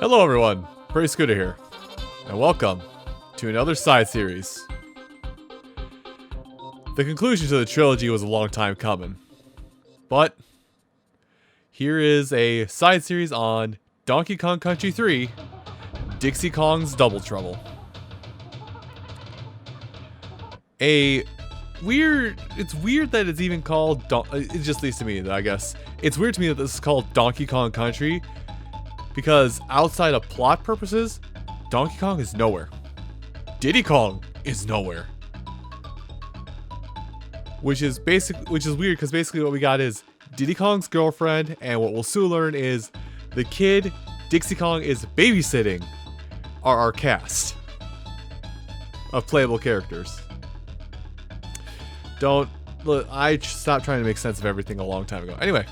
Hello everyone, Pretty Scooter here, and welcome to another side series. The conclusion to the trilogy was a long time coming, but here is a side series on Donkey Kong Country 3, Dixie Kong's Double Trouble. It's weird that it's even called, it just leads to me, I guess. It's weird to me that this is called Donkey Kong Country, because outside of plot purposes, Donkey Kong is nowhere. Diddy Kong is nowhere. Which is weird, because basically what we got is Diddy Kong's girlfriend, and what we'll soon learn is the kid Dixie Kong is babysitting are our cast of playable characters. I stopped trying to make sense of everything a long time ago. Anyway.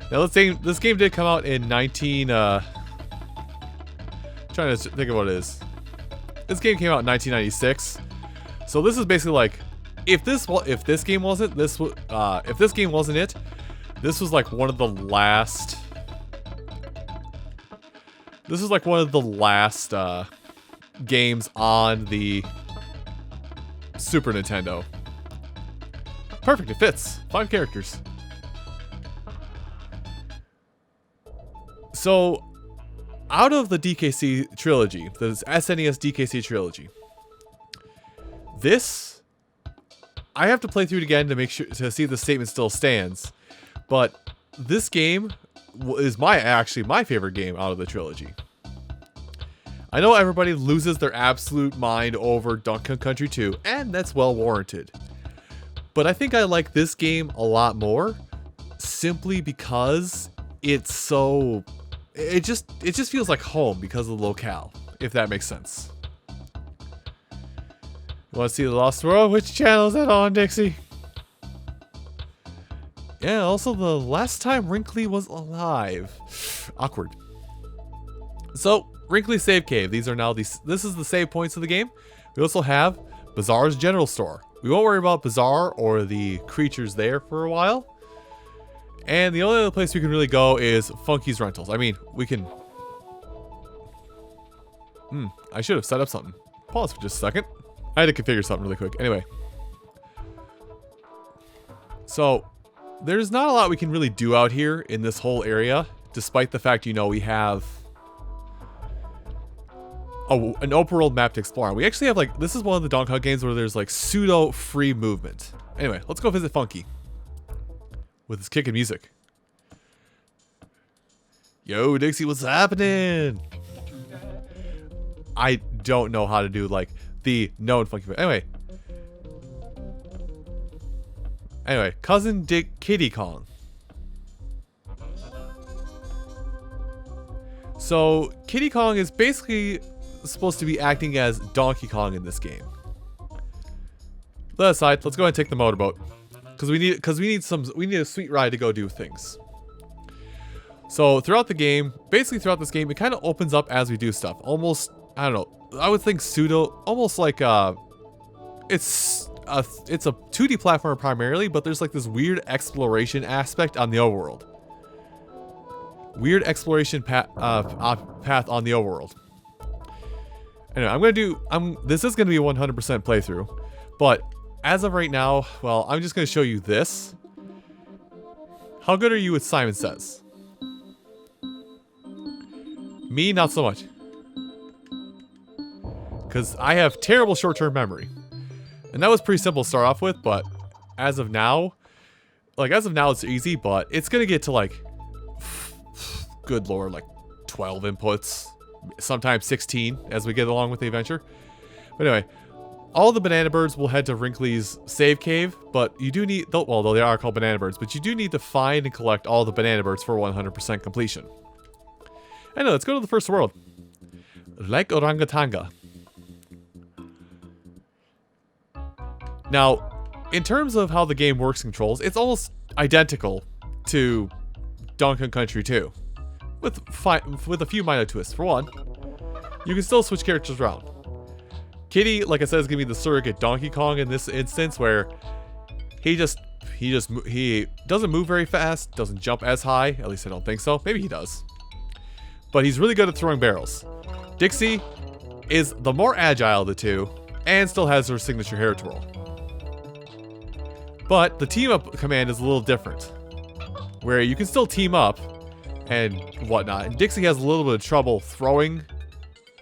Now this game did come out in trying to think of what it is. This game came out in 1996. So this is basically like, if this game wasn't it, this was like one of the last. This is like one of the last games on the Super Nintendo. Perfect, it fits. 5 characters. So, out of the DKC trilogy, the SNES DKC trilogy, this I have to play through it again to make sure to see if the statement still stands. But this game is actually my favorite game out of the trilogy. I know everybody loses their absolute mind over Donkey Kong Country 2, and that's well warranted. But I think I like this game a lot more, simply because it's so. It just feels like home because of the locale, if that makes sense. You want to see The Lost World? Which channel is that on, Dixie? Yeah, also the last time Wrinkly was alive. Awkward. So, Wrinkly Save Cave. These are now this is the save points of the game. We also have Bazaar's General Store. We won't worry about Bazaar or the creatures there for a while. And the only other place we can really go is Funky's Rentals. I mean, we can. I should have set up something. Pause for just a second. I had to configure something really quick. Anyway. So, there's not a lot we can really do out here in this whole area, despite the fact, we have an open world map to explore. We actually have, this is one of the Donkey Kong games where there's, pseudo free movement. Anyway, let's go visit Funky with his kicking music. Yo, Dixie, what's happening? I don't know how to do, the known Funky. Anyway, Cousin Dick Kitty Kong. So, Kitty Kong is basically supposed to be acting as Donkey Kong in this game. That aside, let's go ahead and take the motorboat. Because we need a sweet ride to go do things. So throughout this game, it kind of opens up as we do stuff. Almost, I don't know, I would think almost like it's a 2D platformer primarily, but there's this weird exploration aspect on the overworld. Weird exploration path on the overworld. Anyway, this is gonna be a 100% playthrough, but as of right now, well, I'm just going to show you this. How good are you with Simon Says? Me, not so much. Because I have terrible short-term memory. And that was pretty simple to start off with, but as of now, it's easy, but it's going to get to good lord, 12 inputs. Sometimes 16 as we get along with the adventure. But anyway. All the banana birds will head to Wrinkly's save cave, but you do need, though they are called banana birds, but you do need to find and collect all the banana birds for 100% completion. Anyway, let's go to the first world. Lake Orangatanga. Now, in terms of how the game works and controls, it's almost identical to Donkey Kong Country 2. With a few minor twists. For one, you can still switch characters around. Kitty, like I said, is going to be the surrogate Donkey Kong in this instance, where he doesn't move very fast, doesn't jump as high. At least I don't think so. Maybe he does. but he's really good at throwing barrels. Dixie is the more agile of the two, and still has her signature hair twirl. But the team up command is a little different, where you can still team up and whatnot. And Dixie has a little bit of trouble throwing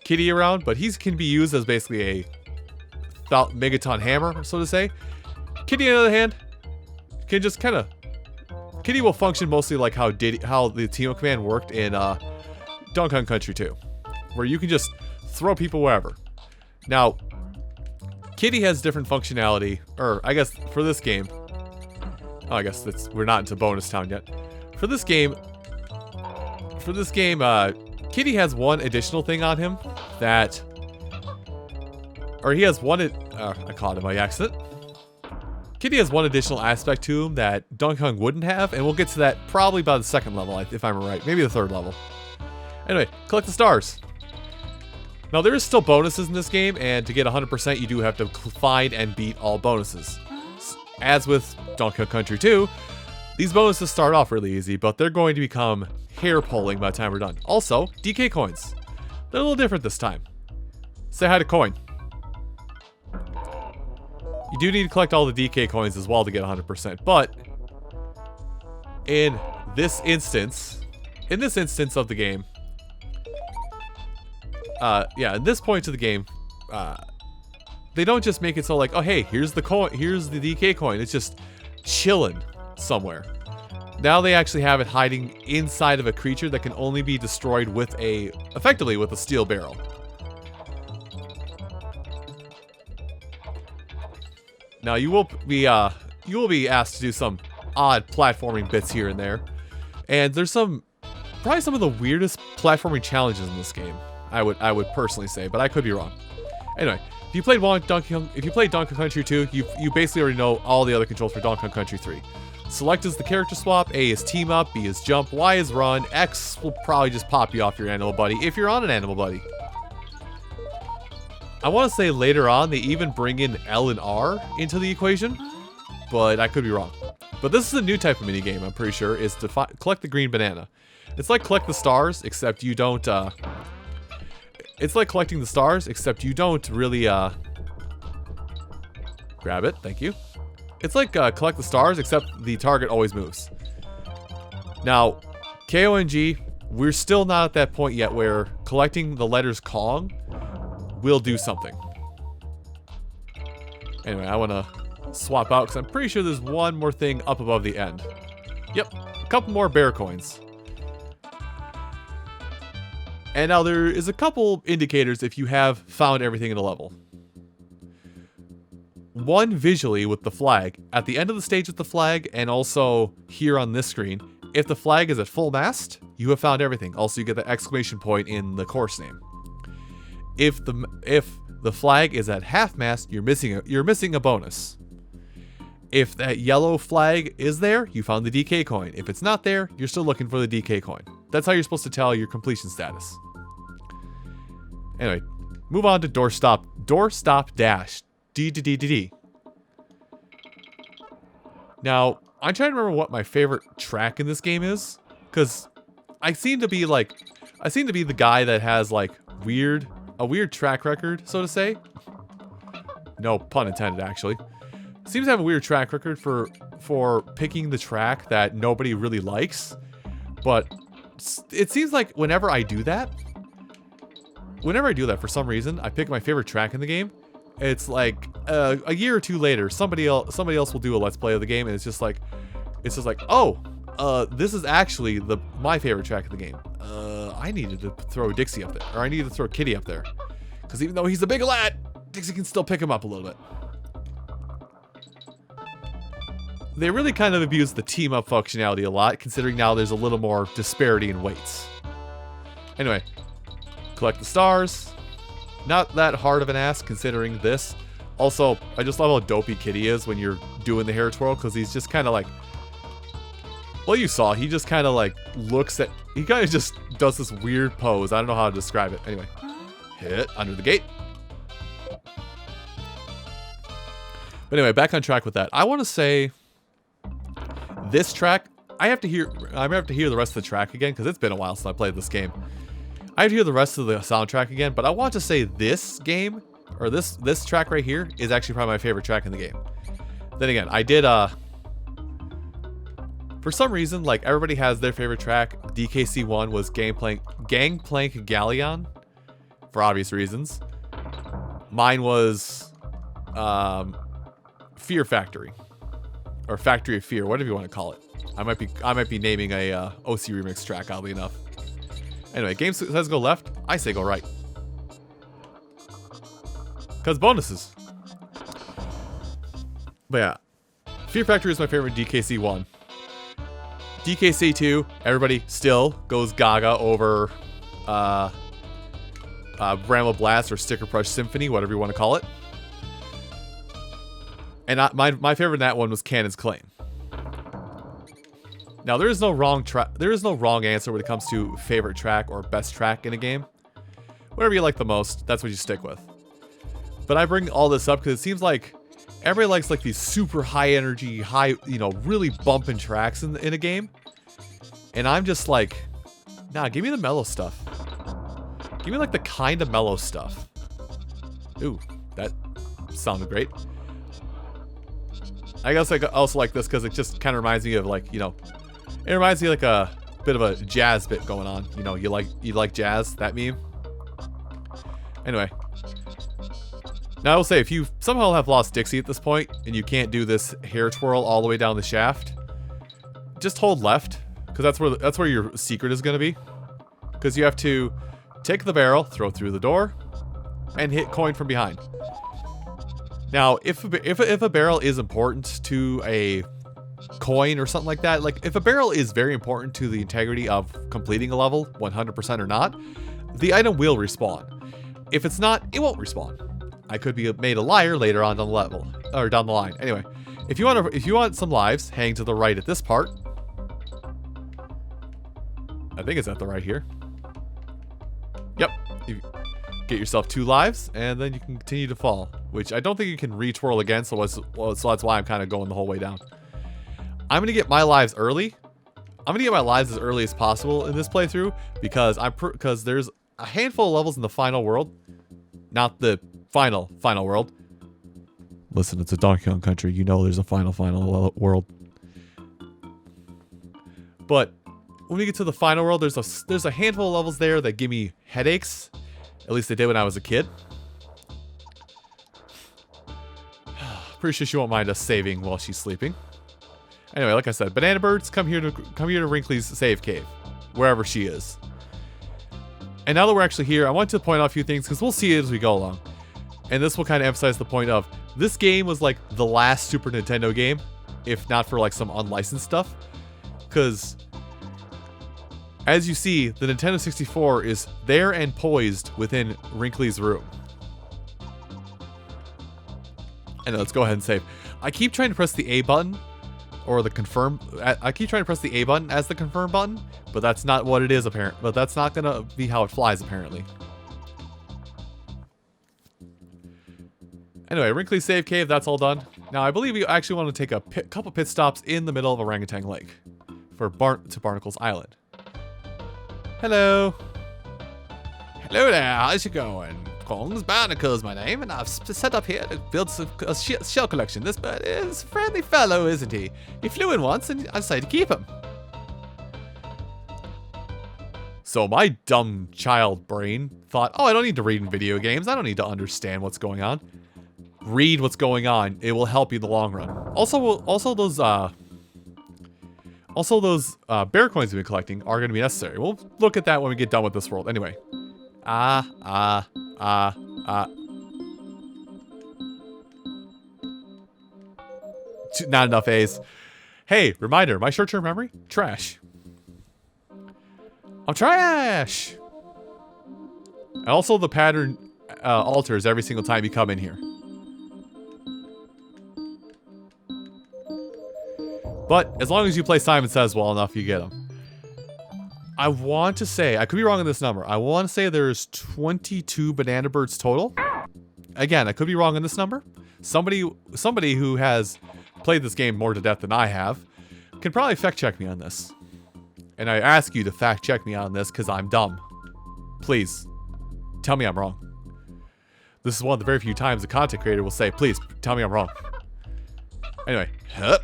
Kitty around, but he can be used as basically a megaton hammer, so to say. Kitty, on the other hand, can just kind of... Kitty will function mostly like how the team up command worked in Donkey Kong Country 2, where you can just throw people wherever. Now, Kitty has different functionality, or I guess for this game, I guess we're not into bonus town yet. For this game, Kitty has one additional thing on him that, or he has one, I caught him by accident. Kitty has one additional aspect to him that Donkey Kong wouldn't have, and we'll get to that probably by the second level, if I'm right. Maybe the third level. Anyway, collect the stars. Now, there is still bonuses in this game, and to get 100%, you do have to find and beat all bonuses. As with Donkey Kong Country 2, these bonuses start off really easy, but they're going to become hair-pulling by the time we're done. Also, DK coins. They're a little different this time. Say hi to Coin. You do need to collect all the DK coins as well to get 100%, but in this instance of the game, in this point of the game, they don't just make it so like, oh hey, here's the coin, here's the DK coin. It's just chilling somewhere. Now they actually have it hiding inside of a creature that can only be destroyed with effectively with a steel barrel. Now you will be asked to do some odd platforming bits here and there, and there's probably some of the weirdest platforming challenges in this game. I would personally say, but I could be wrong. Anyway, if you played Donkey Kong Country 2, you basically already know all the other controls for Donkey Kong Country 3. Select is the character swap, A is team up, B is jump, Y is run, X will probably just pop you off your animal buddy if you're on an animal buddy. I want to say later on they even bring in L and R into the equation, but I could be wrong. But this is a new type of minigame, I'm pretty sure, is to collect the green banana. It's like collect the stars, except you don't, it's like collecting the stars, except you don't really, grab it, thank you. It's like collect the stars, except the target always moves. Now, KONG, we're still not at that point yet where collecting the letters Kong will do something. Anyway, I want to swap out because I'm pretty sure there's one more thing up above the end. Yep, a couple more bear coins. And now there is a couple indicators if you have found everything in a level. One, visually with the flag. At the end of the stage with the flag, and also here on this screen, if the flag is at full mast, you have found everything. Also, you get the exclamation point in the course name. If the flag is at half mast, you're missing a bonus. If that yellow flag is there, you found the DK coin. If it's not there, you're still looking for the DK coin. That's how you're supposed to tell your completion status. Anyway, move on to doorstop dash. D. Now, I'm trying to remember what my favorite track in this game is, because I seem to be the guy that has like a weird track record, so to say. No pun intended, actually. Seems to have a weird track record for picking the track that nobody really likes, but it seems like whenever I do that, for some reason, I pick my favorite track in the game. It's like a year or two later, somebody else will do a let's play of the game, and it's just like, oh, this is actually my favorite track of the game. I needed to throw Dixie up there, or I needed to throw Kitty up there, because even though he's a big lad, Dixie can still pick him up a little bit. They really kind of abuse the team up functionality a lot, considering now there's a little more disparity in weights. Anyway, collect the stars. Not that hard of an ask considering this. Also, I just love how dopey Kitty is when you're doing the hair twirl, because he's just kind of like, well, you saw, he just kind of like he kind of just does this weird pose. I don't know how to describe it. Anyway, hit under the gate. But anyway, back on track with that. I want to say this track, I'm gonna have to hear the rest of the track again, because it's been a while since I played this game. I have to hear the rest of the soundtrack again, but I want to say this game, or this track right here, is actually probably my favorite track in the game. Then again, I did, for some reason, like, everybody has their favorite track. DKC1 was Gangplank Galleon, for obvious reasons. Mine was, Fear Factory. Or Factory of Fear, whatever you want to call it. I might be naming a OC remix track, oddly enough. Anyway, game says go left. I say go right. Because bonuses. But yeah, Fear Factory is my favorite DKC1. DKC2, everybody still goes gaga over Bramble Blast or Sticker Crush Symphony, whatever you want to call it. And my favorite in that one was Cannon's Claim. Now there is no wrong answer when it comes to favorite track or best track in a game. Whatever you like the most, that's what you stick with. But I bring all this up because it seems like everybody likes like these super high energy, really bumping tracks in a game. And I'm just like, nah, give me the mellow stuff. Give me like the kind of mellow stuff. Ooh, that sounded great. I guess I also like this because it just kind of reminds me of like, it reminds me like a bit of a jazz bit going on. You like jazz, that meme? Anyway. Now I will say, if you somehow have lost Dixie at this point, and you can't do this hair twirl all the way down the shaft, just hold left, because that's where your secret is going to be. Because you have to take the barrel, throw through the door, and hit coin from behind. Now, if a barrel is important to a coin or something like that, like if a barrel is very important to the integrity of completing a level, 100% or not, the item will respawn. If it's not, it won't respawn. I could be made a liar later on down the level, or down the line. Anyway, if you want some lives, hang to the right at this part. I think it's at the right here. Yep. You get yourself 2 lives, and then you can continue to fall, which I don't think you can re-twirl again, so that's why I'm kind of going the whole way down. I'm gonna get my lives early. I'm gonna get my lives as early as possible in this playthrough because there's a handful of levels in the final world, not the final world. Listen, it's a Donkey Kong country. You know there's a final world. But when we get to the final world, there's a handful of levels there that give me headaches. At least they did when I was a kid. Pretty sure she won't mind us saving while she's sleeping. Anyway, like I said, Banana Birds, come here to Wrinkly's save cave, wherever she is. And now that we're actually here, I want to point out a few things because we'll see it as we go along. And this will kind of emphasize the point of this game was like the last Super Nintendo game, if not for like some unlicensed stuff. Because as you see, the Nintendo 64 is there and poised within Wrinkly's room. And let's go ahead and save. I keep trying to press the A button or the confirm. I keep trying to press the A button as the confirm button, but that's not what it is apparently. But that's not gonna be how it flies apparently. Anyway, Wrinkly's save cave, that's all done. Now, I believe we actually want to take a couple pit stops in the middle of Orangutan Lake to Barnacle's Island. Hello. Hello there, how's it going? Kong's Barnacle's my name, and I've set up here to build a shell collection. This bird is a friendly fellow, isn't he? He flew in once, and I decided to keep him. So my dumb child brain thought, oh, I don't need to read in video games. I don't need to understand what's going on. Read what's going on. It will help you in the long run. Also those bear coins we've been collecting are going to be necessary. We'll look at that when we get done with this world. Anyway. Not enough A's. Hey, reminder, my short-term memory? Trash. I'm trash! And also the pattern alters every single time you come in here. But as long as you play Simon Says well enough, you get them. I want to say, I could be wrong on this number. I want to say there's 22 Banana Birds total. Again, I could be wrong on this number. Somebody who has played this game more to death than I have can probably fact check me on this. And I ask you to fact check me on this because I'm dumb. Please, tell me I'm wrong. This is one of the very few times a content creator will say, please, tell me I'm wrong. Anyway. Huh.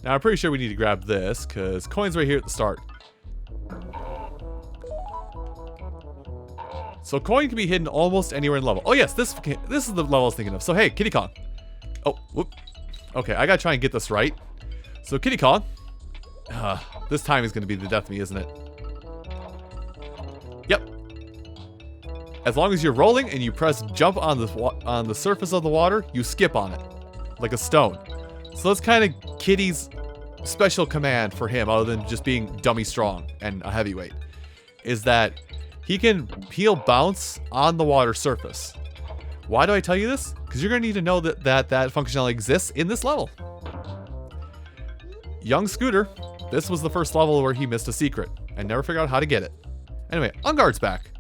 Now, I'm pretty sure we need to grab this, because coin's right here at the start. So coin can be hidden almost anywhere in the level. Oh, yes, this is the level I was thinking of. So, hey, Kitty Kong. Oh, whoop. Okay, I gotta try and get this right. So, Kitty Kong. This time is going to be the death of me, isn't it? Yep. As long as you're rolling and you press jump on the surface of the water, you skip on it. Like a stone. So that's kind of Kitty's special command for him, other than just being dummy strong and a heavyweight, is that he'll bounce on the water surface. Why do I tell you this? Because you're going to need to know that functionality exists in this level. Young Scooter, this was the first level where he missed a secret and never figured out how to get it. Anyway, Unguard's back.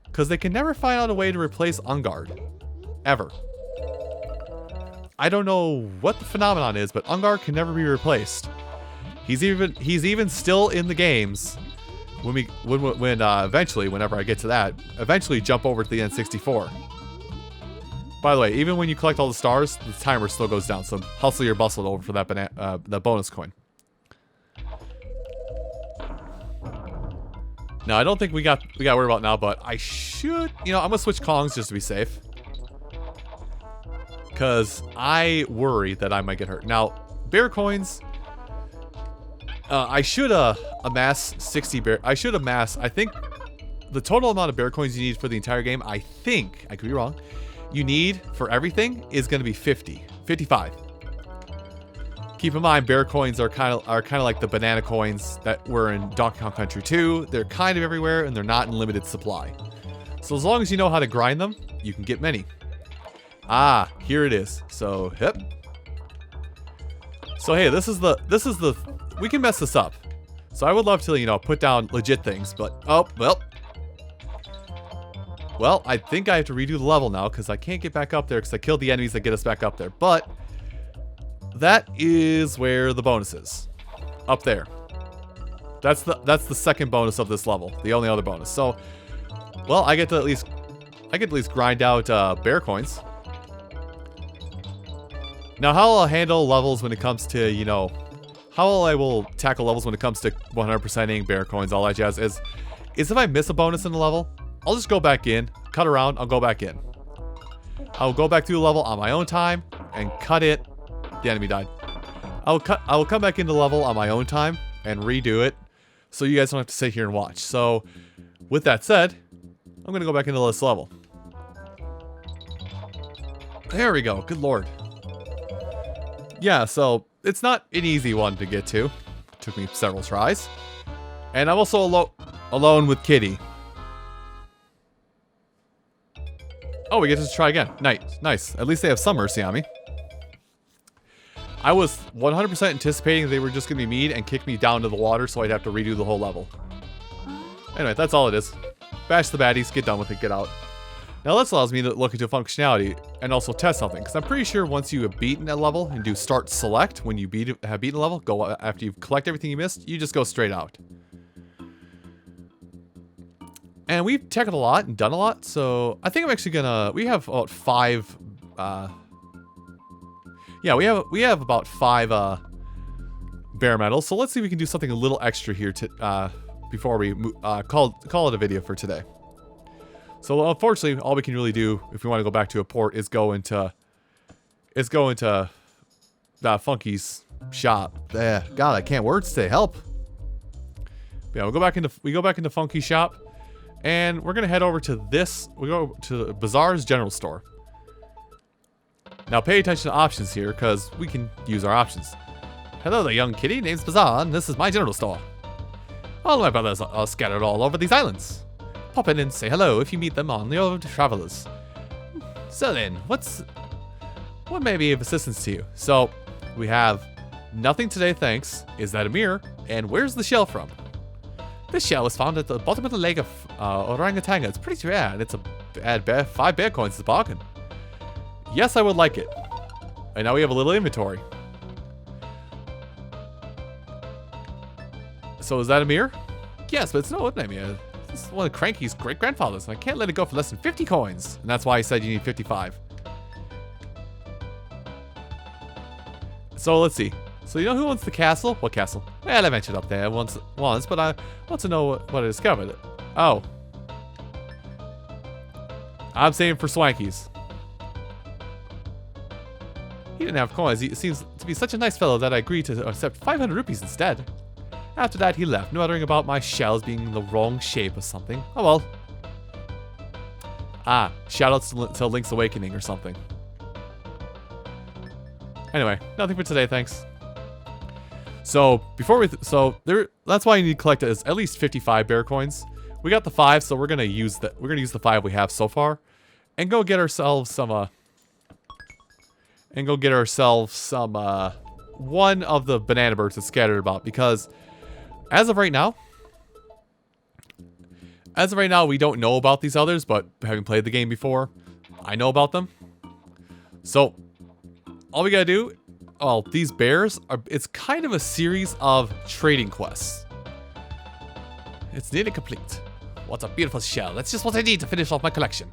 Because they can never find out a way to replace Unguard. Ever. I don't know what the phenomenon is, but Unguard can never be replaced. He's even still in the games when eventually, whenever I get to that, eventually jump over to the N64. By the way, even when you collect all the stars, the timer still goes down, so hustle your bustle over for that bonus coin. Now, I don't think we got to worry about now, but I should, I'm gonna switch Kongs just to be safe. Because I worry that I might get hurt. Now, bear coins, I should amass 60 bear. I think the total amount of bear coins you need for the entire game, I think, I could be wrong, you need for everything is going to be 55. Keep in mind, bear coins are kind of like the banana coins that were in Donkey Kong Country 2. They're kind of everywhere, and they're not in limited supply. So as long as you know how to grind them, you can get many. Ah, here it is. So, yep. So hey, this is the we can mess this up. So I would love to, put down legit things, but oh, well, I think I have to redo the level now because I can't get back up there because I killed the enemies that get us back up there. But that is where the bonus is. Up there. That's the second bonus of this level. The only other bonus. So, well, I get to at least grind out bear coins. Now, how I'll handle levels when it comes to, how I will tackle levels when it comes to 100%ing bear coins, all that jazz, is if I miss a bonus in the level, I'll just go back in, cut around, I'll go back in. I'll go back through the level on my own time and cut it. The enemy died. I will come back into the level on my own time and redo it, so you guys don't have to sit here and watch. So, with that said, I'm gonna go back into this level. There we go. Good lord. Yeah, so it's not an easy one to get to. It took me several tries, and I'm also alone with Kitty. Oh, we get to try again. Nice. At least they have some mercy on me. I was 100% anticipating they were just going to be mean and kick me down to the water, so I'd have to redo the whole level. Anyway, that's all it is. Bash the baddies, get done with it, get out. Now this allows me to look into functionality and also test something, because I'm pretty sure once you have beaten a level and do start select when you have beaten a level, go after you collect everything you missed, you just go straight out. And we've tackled a lot and done a lot, so I think I'm actually gonna. We have about 5. Yeah, we have about 5 bare medals. So let's see if we can do something a little extra here to before we call it a video for today. So unfortunately, all we can really do if we want to go back to a port is go into Funky's shop. God, I can't words today. Help. But yeah, we go back into Funky's shop, and we're gonna head over to this. We go to Bazaar's general store. Now pay attention to options here, because we can use our options. Hello there, young kitty. Name's Bazaar, and this is my general store. All my brothers are scattered all over these islands. Pop in and say hello if you meet them on the road to travelers. So then, what may be of assistance to you? So, we have nothing today, thanks. Is that a mirror? And where's the shell from? This shell was found at the bottom of the lake of Orangutanga. It's pretty rare, and it's a 5 bear coins is a bargain. Yes, I would like it. And now we have a little inventory. So is that a mirror? Yes, but it's no ordinary mirror. This is one of Cranky's great-grandfathers, and I can't let it go for less than 50 coins. And that's why he said you need 55. So let's see. So you know who owns the castle? What castle? Well, I mentioned up there once, but I want to know what I discovered. Oh. I'm saying for Swankies. He didn't have coins. He seems to be such a nice fellow that I agreed to accept 500 rupees instead. After that, he left, muttering about my shells being in the wrong shape or something. Oh well. Ah, shoutouts to Link's Awakening or something. Anyway, nothing for today, thanks. So before that's why you need to collect at least 55 bear coins. We got the 5, so we're gonna use the 5 we have so far, and go get ourselves some one of the banana birds that's scattered about, because as of right now, we don't know about these others, but having played the game before, I know about them. So all we gotta do, well, these bears it's kind of a series of trading quests. It's nearly complete. What a beautiful shell. That's just what I need to finish off my collection.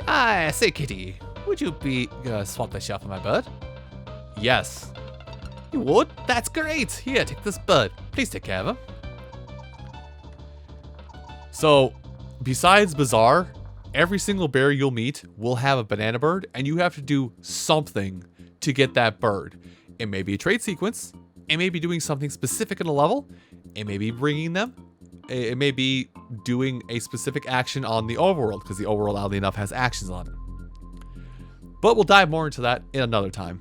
Ah, say kitty, would you be swap that shell for my bird? Yes. You would? That's great. Here, take this bird. Please take care of him. So, besides Bazaar, every single bear you'll meet will have a banana bird, and you have to do something to get that bird. It may be a trade sequence. It may be doing something specific in a level. It may be bringing them. It may be doing a specific action on the overworld, because the overworld, oddly enough, has actions on it. But we'll dive more into that in another time.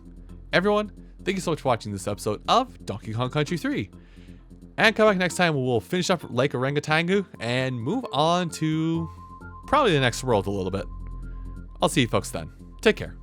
Everyone, thank you so much for watching this episode of Donkey Kong Country 3. And come back next time when we'll finish up Lake Orangutangu and move on to probably the next world a little bit. I'll see you folks then. Take care.